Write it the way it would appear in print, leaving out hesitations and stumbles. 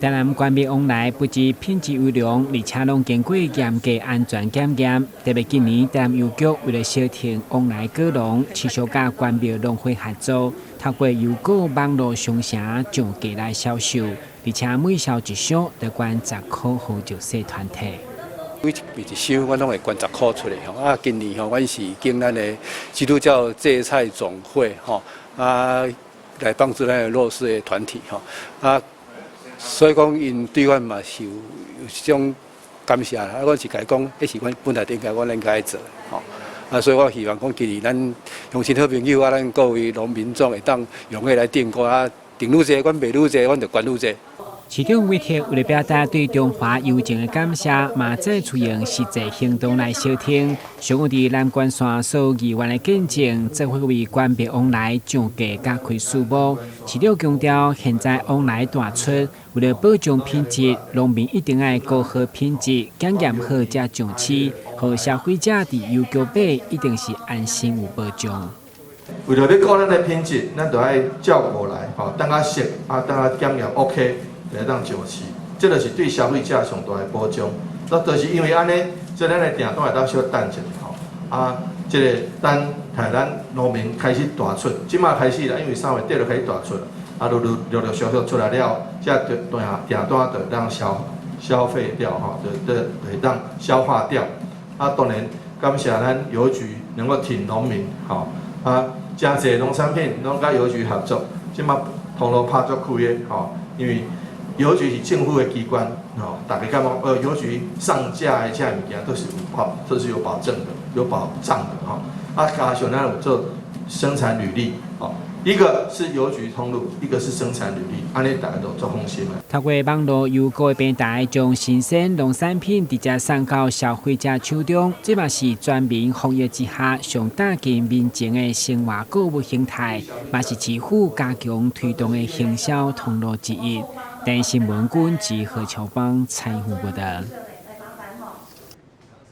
当然，关闭往来不止品质优良，而且拢经过严格安全检验。特别今年，台南邮局为了消停往来过龙，持续甲关闭农会合作，透过邮购网络商城涨价来销售，而且每销一箱得捐10块互弱势团体。每一箱我拢会捐10块出来吼。啊，今年吼，阮是经咱的基督教芥菜总会吼来帮助咱的弱势的团体吼所以讲，因对阮嘛是有一种感谢啦。阮是甲伊讲，迄是阮本来应该阮应该做吼。所以我希望讲，今年咱乡亲好朋友咱各位农民众会当踊跃来订购订愈济，阮卖愈济，阮就捐愈济。市长委托为了表达对中华邮政的感谢，嘛再出用实际行动来消停。上午伫南关线所议员的见证，则会为关闭往来涨价加开数目。市长强调，现在往来大出，为了保障品质，农民一定要顾好品质，检验好才上市，和消费者伫邮局买一定是安心有保障。为了要顾咱的品质，咱就爱照过来，等下熟，等下检验 OK。来当上市，这就是对消费者上大的保障。就是因为安尼，所以咱的订单会当小等一下这个等台咱农民开始大出，即马开始啦，因为3月底就开始大出啦，陆续出来了，这订单就当消费掉就会当消化掉。当然感谢咱邮局能够挺农民真侪农产品拢甲邮局合作，即马通路拍足开的因为。邮局是政府的机关，大家感觉邮局上架的这些物件都是有保证的、有保障的加上咱有做生产履历一个是邮局通路，一个是生产履历，安尼大家都做放心的。透过网络邮购的平台，将新鲜农产品直接送到消费者手中，这嘛是全民防疫之下上打击民情的生活购物形态，嘛是市府加强推动的行销通路之一。但新闻军及何乔邦采访报道。